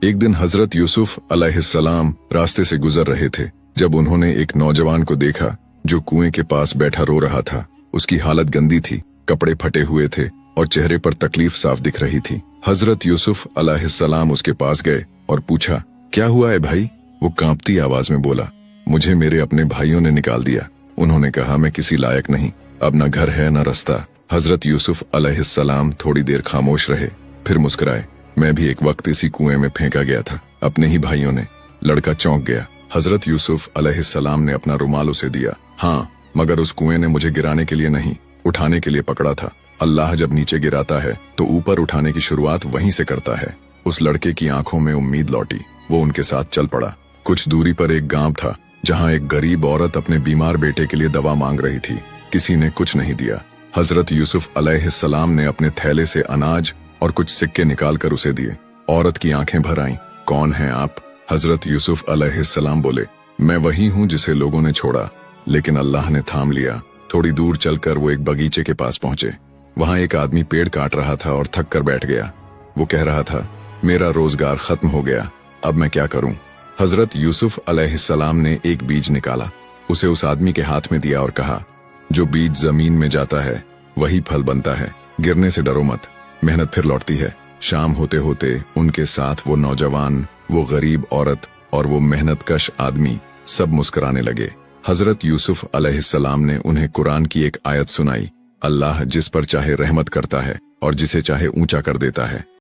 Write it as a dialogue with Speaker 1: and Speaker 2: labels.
Speaker 1: एक दिन हजरत यूसुफ अलैहिस्सलाम रास्ते से गुजर रहे थे जब उन्होंने एक नौजवान को देखा जो कुएं के पास बैठा रो रहा था। उसकी हालत गंदी थी, कपड़े फटे हुए थे और चेहरे पर तकलीफ साफ दिख रही थी। हजरत यूसुफ अलैहिस्सलाम उसके पास गए और पूछा, क्या हुआ है भाई? वो कांपती आवाज में बोला, मुझे मेरे अपने भाइयों ने निकाल दिया। उन्होंने कहा, मैं किसी लायक नहीं, अब न घर है न रास्ता। हजरत यूसुफ अलैहिस्सलाम थोड़ी देर खामोश रहे, फिर मुस्कुराए, मैं भी एक वक्त इसी कुएं में फेंका गया था, अपने ही भाइयों ने। लड़का चौंक गया। हजरत यूसुफ अलैहिस्सलाम ने अपना रुमाल उसे दिया। हाँ, मगर उस कुएं ने मुझे गिराने के लिए नहीं, उठाने के लिए पकड़ा था। अल्लाह जब नीचे गिराता है तो ऊपर उठाने की शुरुआत वहीं से करता है। उस लड़के की आंखों में उम्मीद लौटी। वो उनके साथ चल पड़ा। कुछ दूरी पर एक गांव था जहां एक गरीब औरत अपने बीमार बेटे के लिए दवा मांग रही थी। किसी ने कुछ नहीं दिया। हजरत यूसुफ अलैहिस्सलाम ने अपने थैले से अनाज और कुछ सिक्के निकाल कर उसे दिए। औरत की आंखें भर आईं। कौन हैं आप? हजरत यूसुफ अलैहिस्सलाम बोले, मैं वही हूँ जिसे लोगों ने छोड़ा, लेकिन अल्लाह ने थाम लिया। थोड़ी दूर चलकर वो एक बगीचे के पास पहुंचे। वहां एक आदमी पेड़ काट रहा था और थक कर बैठ गया। वो कह रहा था, मेरा रोजगार खत्म हो गया, अब मैं क्या करूं? हजरत यूसुफ अलैहिस्सलाम ने एक बीज निकाला, उसे उस आदमी के हाथ में दिया और कहा, जो बीज जमीन में जाता है वही फल बनता है, गिरने से डरो मत, मेहनत फिर लौटती है। शाम होते होते उनके साथ वो नौजवान, वो गरीब औरत और वो मेहनतकश आदमी सब मुस्कुराने लगे। हजरत यूसुफ अलैहिस्सलाम ने उन्हें कुरान की एक आयत सुनाई, अल्लाह जिस पर चाहे रहमत करता है और जिसे चाहे ऊंचा कर देता है।